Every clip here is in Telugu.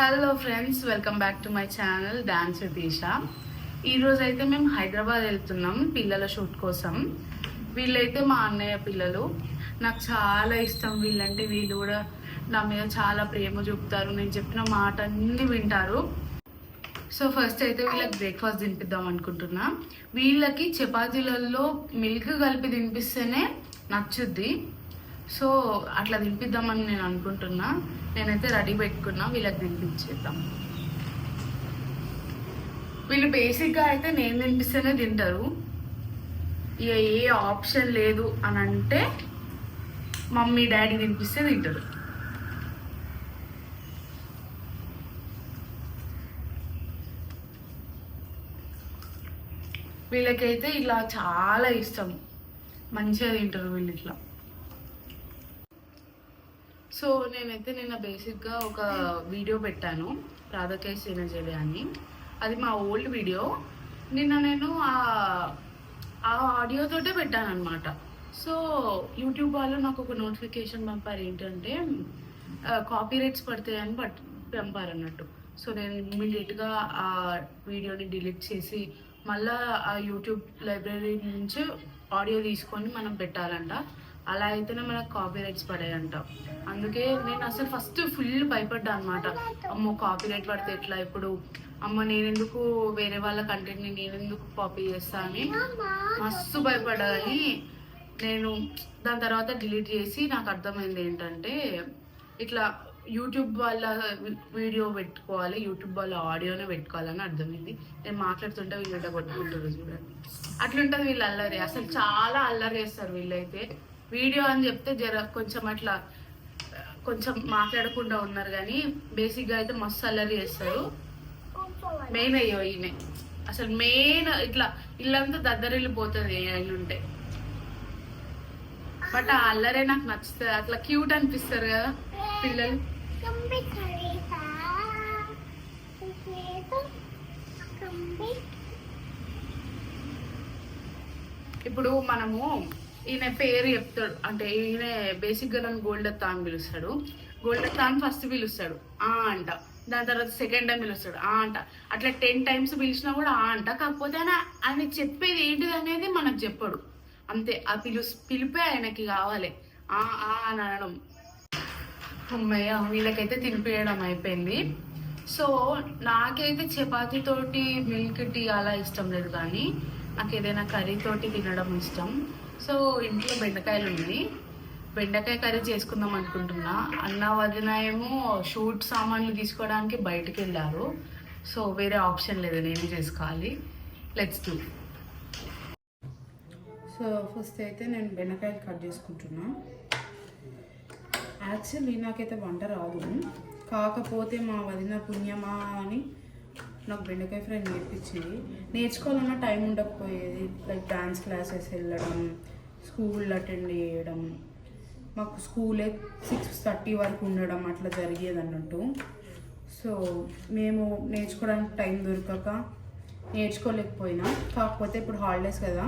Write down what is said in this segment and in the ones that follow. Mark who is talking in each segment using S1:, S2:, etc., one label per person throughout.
S1: Hello friends, welcome back to my channel dance with Esha. ఈరోజు అయితే మేము హైదరాబాద్ వెళ్తున్నాం పిల్లల షూట్ కోసం. వీళ్ళైతే మా అన్నయ్య పిల్లలు. నాకు చాలా ఇష్టం వీళ్ళంటే. వీళ్ళు కూడా నా మీద చాలా ప్రేమ చూపుతారు. నేను చెప్పిన మాట అన్ని వింటారు. సో ఫస్ట్ అయితే వీళ్ళకి బ్రేక్ఫాస్ట్ తినిపిద్దాం అనుకుంటున్నా. వీళ్ళకి చపాతీలలో మిల్క్ కలిపి తినిపిస్తేనే నచ్చుద్ది. సో అట్లా తినిపిద్దామని నేను అనుకుంటున్నా. నేనైతే రెడీ పెట్టుకున్నా, వీళ్ళకి తినిపించేద్దాం. వీళ్ళు బేసిక్గా అయితే నేను తినిపిస్తేనే తింటారు. ఇక ఏ ఆప్షన్ లేదు అని అంటే మమ్మీ డాడీ తినిపిస్తే తింటారు. వీళ్ళకైతే ఇలా చాలా ఇష్టం, మంచిగా తింటారు వీళ్ళు ఇట్లా. సో నేనైతే నిన్న బేసిక్గా ఒక వీడియో పెట్టాను, రాధాకై సీనజలి అని. అది మా ఓల్డ్ వీడియో. నిన్న నేను ఆ ఆడియోతోటే పెట్టాను అనమాట. సో యూట్యూబ్ వాళ్ళు నాకు ఒక నోటిఫికేషన్ పంపారు, ఏంటంటే కాపీరైట్స్ పడతాయని పంపారు అన్నట్టు. సో నేను ఇమ్మీడియట్గా ఆ వీడియోని డిలీట్ చేసి మళ్ళీ ఆ యూట్యూబ్ లైబ్రరీ నుంచి ఆడియో తీసుకొని మనం పెట్టాలంట. అలా అయితేనే మనకు కాపీరైట్స్ పడాయంట. అందుకే నేను అసలు ఫస్ట్ ఫుల్ భయపడ్డా అనమాట. అమ్మో కాపీరైట్ పడితే ఎట్లా, ఇప్పుడు అమ్మ నేనెందుకు వేరే వాళ్ళ కంటెంట్ని నేనెందుకు కాపీ చేస్తా అని మస్తు భయపడ్డా. కానీ నేను దాని తర్వాత డిలీట్ చేసి నాకు అర్థమైంది ఏంటంటే ఇట్లా యూట్యూబ్ వాళ్ళ వీడియో పెట్టుకోవాలి, యూట్యూబ్ వాళ్ళ ఆడియోనే పెట్టుకోవాలని అర్థమైంది. నేను మాట్లాడుతుంటే వీళ్ళంట కొట్టుకుంటారు చూడండి. అట్లుంటుంది వీళ్ళు అల్లరి. అసలు చాలా అల్లరి చేస్తారు వీళ్ళైతే. వీడియో అని చెప్తే కొంచెం అట్లా కొంచెం మాట్లాడకుండా ఉన్నారు, కానీ బేసిక్గా అయితే మస్తు అల్లరి చేస్తారు. మెయిన్ అయ్యో ఈయన అసలు మెయిన్ ఇట్లా ఇల్లంతా దద్దరిల్లిపోతుంది ఉంటే. బట్ ఆ అల్లరే నాకు నచ్చుతుంది, అట్లా క్యూట్ అనిపిస్తారు కదా పిల్లలు. ఇప్పుడు మనము ఈయన పేరు చెప్తాడు, అంటే ఈయన బేసిక్గా నన్ను గోల్డెత్తా అని పిలుస్తాడు. గోల్డెత్తా అని ఫస్ట్ పిలుస్తాడు ఆ అంట, దాని తర్వాత సెకండ్ టైం పిలుస్తాడు ఆ అంట. అట్లా 10 times పిలిచినా కూడా ఆ అంట. కాకపోతే ఆయన చెప్పేది ఏంటిది అనేది మనకు చెప్పడు అంతే. ఆ పిలిపే ఆయనకి కావాలి, ఆ అని అనడం. అమ్మయ్య, వీళ్ళకైతే తినిపించడం అయిపోయింది. సో నాకైతే చపాతీతోటి మిల్క్ టీ అలా ఇష్టం లేదు, కానీ నాకు ఏదైనా కర్రీతోటి తినడం ఇష్టం. సో ఇంట్లో బెండకాయలు ఉన్నాయి, బెండకాయ కర్రీ చేసుకుందాం అనుకుంటున్నా. అన్న వదిన ఏమో షూట్ సామాన్లు తీసుకోవడానికి బయటకు వెళ్ళారు. సో వేరే ఆప్షన్ లేదు, నేను చేసుకోవాలి. Let's do. సో ఫస్ట్ అయితే నేను బెండకాయలు కట్ చేసుకుంటున్నా. యాక్చువల్లీ నాకైతే వంట రాదు, కాకపోతే మా వదిన పుణ్యమా అని నాకు బెండకాయ ఫ్రై నేర్పించింది. నేర్చుకోవాలన్నా టైం ఉండకపోయేది. లైక్ డాన్స్ క్లాసెస్ వెళ్ళడం, స్కూల్ అటెండ్ చేయడం, మాకు స్కూలే 6:30 వరకు ఉండడం అట్లా జరిగేది అన్నట్టు. సో మేము నేర్చుకోవడానికి టైం దొరకక నేర్చుకోలేకపోయినా. కాకపోతే ఇప్పుడు హాలిడేస్ కదా,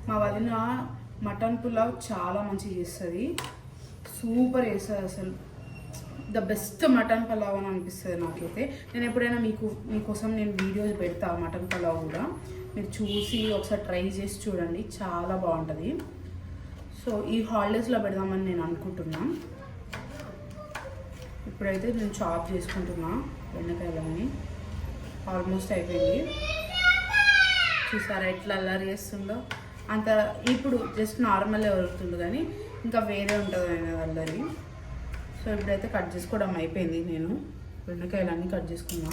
S1: మా వదిన మటన్ పులావ్ చాలా మంచిగా చేస్తుంది, సూపర్ చేస్తుంది. అసలు ద బెస్ట్ మటన్ పలావ్ అని అనిపిస్తుంది నాకైతే. నేను ఎప్పుడైనా మీకోసం నేను వీడియోస్ పెడతా మటన్ పలావ్ కూడా, మీరు చూసి ఒకసారి ట్రై చేసి చూడండి, చాలా బాగుంటుంది. సో ఈ హాలిడేస్లో పెడదామని నేను అనుకుంటున్నా. ఇప్పుడైతే నేను చాప్ చేసుకుంటున్నా బెండకాయలని. ఆల్మోస్ట్ అయిపోయింది. చూసారా ఎట్లా అల్లరి చేస్తుందో. అంత ఇప్పుడు జస్ట్ నార్మల్ ఎవరుతుండు, కానీ ఇంకా వేరే ఉంటుంది ఆయన అల్లరి. సో ఇప్పుడైతే కట్ చేసుకోవడం అయిపోయింది. నేను బెండకాయలన్నీ కట్ చేసుకున్నా.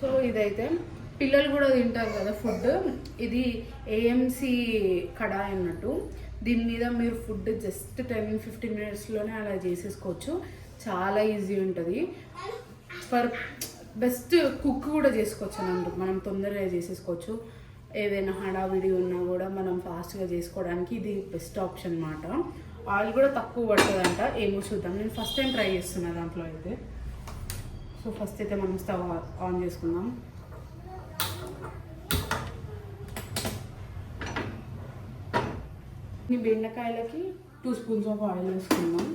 S1: సో ఇదైతే పిల్లలు కూడా తింటారు కదా ఫుడ్. ఇది AMC కడాయి అన్నట్టు. దీని మీద మీరు ఫుడ్ జస్ట్ 10-15 minutesలోనే అలా చేసేసుకోవచ్చు. చాలా ఈజీ ఉంటుంది. ఫర్ బెస్ట్ కుక్ కూడా చేసుకోవచ్చు అన్నట్టు. మనం తొందరగా చేసేసుకోవచ్చు. ఏదైనా హడావిడి ఉన్నా కూడా మనం ఫాస్ట్గా చేసుకోవడానికి ఇది బెస్ట్ ఆప్షన్ అన్నమాట. ఆయిల్ కూడా తక్కువ పడుతుందంట. ఏమో చూద్దాం, నేను ఫస్ట్ టైం ట్రై చేస్తున్నాను దాంట్లో అయితే. సో ఫస్ట్ అయితే మనం స్టవ్ ఆన్ చేసుకుందాం. ఈ బెండకాయలకి 2 స్పూన్స్ ఆఫ్ ఆయిల్ వేసుకుందాం.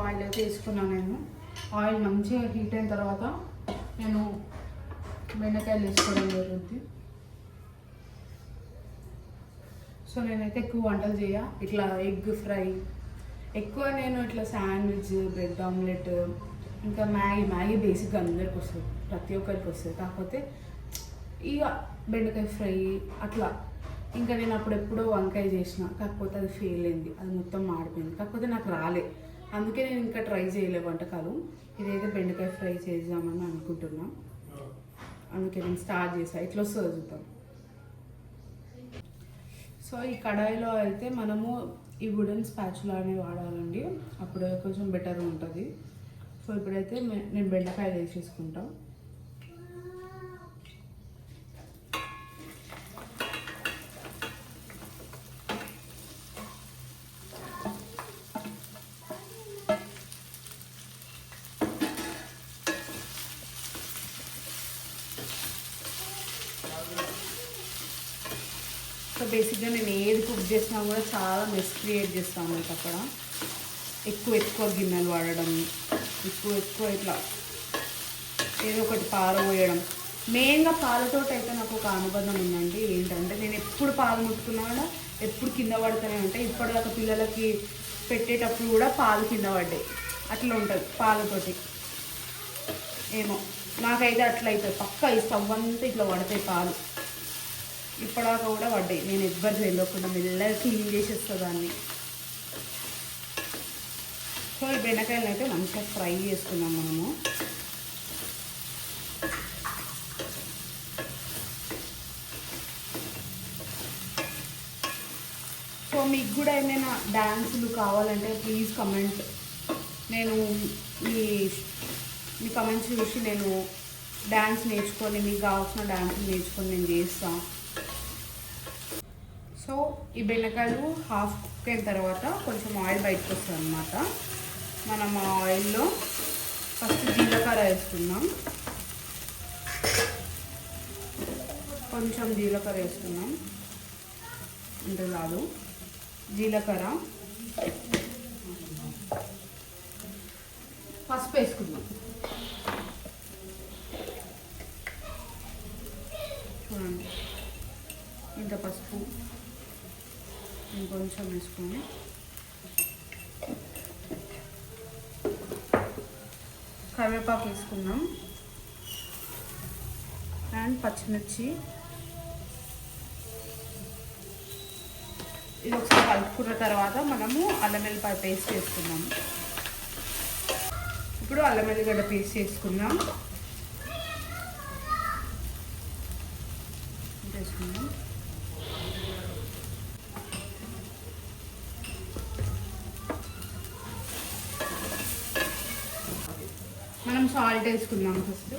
S1: ఆయిల్ అయితే వేసుకున్నాను నేను. ఆయిల్ మంచిగా హీట్ అయిన తర్వాత నేను బెండకాయలు వేసుకోవడం జరుగుతుంది. సో నేనైతే ఎక్కువ వంటలు ఇట్లా ఎగ్ ఫ్రై ఎక్కువ, నేను ఇట్లా శాండ్విచ్, బ్రెడ్ ఆమ్లెట్, ఇంకా మ్యాగీ బేసిక్గా అందరికి వస్తుంది, ప్రతి ఒక్కరికి వస్తుంది. కాకపోతే ఇక బెండకాయ ఫ్రై అట్లా. ఇంకా నేను అప్పుడెప్పుడో వంకాయ చేసిన, కాకపోతే అది ఫెయిల్ అయింది, అది మొత్తం మాడిపోయింది. కాకపోతే నాకు రాలే, అందుకే నేను ఇంకా ట్రై చేయలే వంటకాలు. ఇదైతే బెండకాయ ఫ్రై చేద్దామని అనుకుంటున్నా, అందుకే నేను స్టార్ట్ చేసాను. ఇట్లా వస్తుంది చూద్దాం. సో ఈ కడాయిలో అయితే మనము ఈ వుడెన్ స్పాచులా అనేవి వాడాలండి, అప్పుడే కొంచెం బెటర్ ఉంటుంది. సో ఇప్పుడైతే నేను బెండకాయలు వేసేసుకుంటాను. సో బేసిక్గా నేను ఏది కుక్ చేసినా కూడా చాలా మెస్ క్రియేట్ చేస్తాను అన్నమాట. అక్కడ ఎక్కువ గిన్నెలు వాడడం, ఎక్కువ ఇట్లా ఏదో ఒకటి పాలు పోయడం. మెయిన్గా పాలతో అయితే నాకు ఒక అనుబంధం ఉందండి. ఏంటంటే నేను ఎప్పుడు పాలు ముట్టుకున్నా కూడా ఎప్పుడు కింద పడుతూనే ఉంటాయి. ఇప్పటిదాకా పిల్లలకి పెట్టేటప్పుడు కూడా పాలు కింద పడ్డాయి. అట్లా ఉంటుంది పాలతోటి. ఏమో నాకైతే అట్లా అవుతుంది, పక్క ఈ స్టవ్ అంతా ఇట్లా పడతాయి పాలు. ఇప్పటిదాకా కూడా పడ్డాయి, నేను ఎవ్వరు తెలియకుండా మెల్లగా క్లీన్ చేసేస్తాను దాన్ని. సో ఈ బెండకాయలు అయితే మంచిగా ఫ్రై చేసుకున్నాం మనము. సో మీకు కూడా ఏమైనా డ్యాన్సులు కావాలంటే ప్లీజ్ కమెంట్. నేను మీ కమెంట్స్ చూసి నేను డ్యాన్స్ నేర్చుకొని, మీకు కావాల్సిన డ్యాన్సులు నేర్చుకొని నేను చేస్తాను. సో ఈ బెండకాయలు హాఫ్ కుక్ అయిన తర్వాత కొంచెం ఆయిల్ బయటకు వస్తుంది అన్నమాట. మనం ఆ ఆయిల్లో ఫస్ట్ జీలకర్ర వేసుకుందాం. కొంచెం జీలకర్ర వేసుకుందాం అంటే చాలు. జీలకర్ర, పసుపు వేసుకుందాం. చూడండి ఇంత పసుపు ఇంకొంచెం వేసుకొని కరివేపాకు వేసుకుందాం అండ్ పచ్చిమిర్చి. ఇది ఒకసారి కలుపుకున్న తర్వాత మనము అల్లం వెల్లిపాయ పేస్ట్ వేసుకుందాం. ఇప్పుడు అల్లం వెల్లిగడ్డ పేస్ట్ వేసుకుందాం. వేసుకుందాం. మనం సాల్ట్ వేసుకుందాం. ఫస్ట్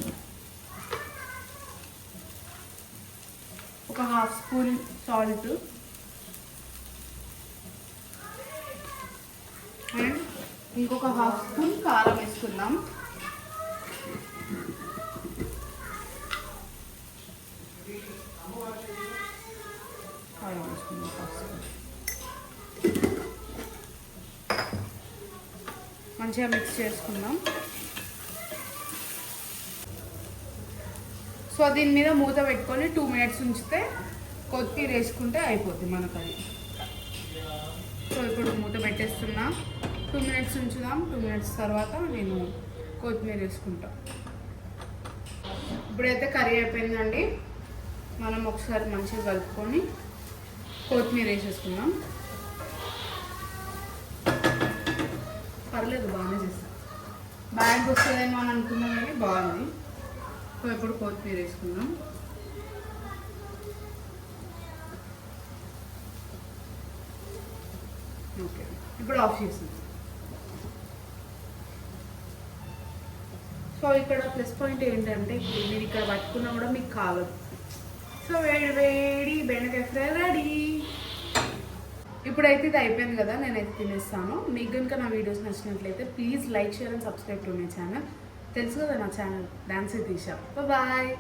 S1: ఒక హాఫ్ స్పూన్ సాల్ట్ అండ్ ఇంకొక హాఫ్ స్పూన్ కారం వేసుకుందాం. కారం వేసుకుందాం. మంచిగా మిక్స్ చేసుకుందాం. సో దీని మీద మూత పెట్టుకొని 2 మినిట్స్ ఉంచితే కొత్తిమీర వేసుకుంటే అయిపోతుంది మనకు అది. సో ఇప్పుడు మూత పెట్టేస్తున్నా, 2 మినిట్స్ ఉంచుదాం. 2 మినిట్స్ తర్వాత నేను కొత్తిమీర వేసుకుంటా. ఇప్పుడైతే కర్రీ అయిపోయిందండి. మనం ఒకసారి మంచిగా కలుపుకొని కొత్తిమీర వేసేసుకుందాం. పర్లేదు, బాగానే చేస్తాం. బ్యాగ్ వస్తుందేమో అని అనుకున్నాం కానీ బాగుంది. సో ఇప్పుడు కొత్తిమీర వేసుకుందాం. ఓకే, ఇప్పుడు ఆఫ్ చేసింది. సో ఇక్కడ ప్లస్ పాయింట్ ఏంటంటే మీరు ఇక్కడ పట్టుకున్నా కూడా మీకు కాలదు. సో వేడి వేడి బెండకాయ ఫ్రై రెడీ. ఇప్పుడైతే ఇది అయిపోయింది కదా, నేనైతే తినేస్తాను. మీకు కనుక నా వీడియోస్ నచ్చినట్లయితే please like, share and subscribe to my channel. తెలుసు కదా నా ఛానల్ డాన్స్ తీసా. బాయ్.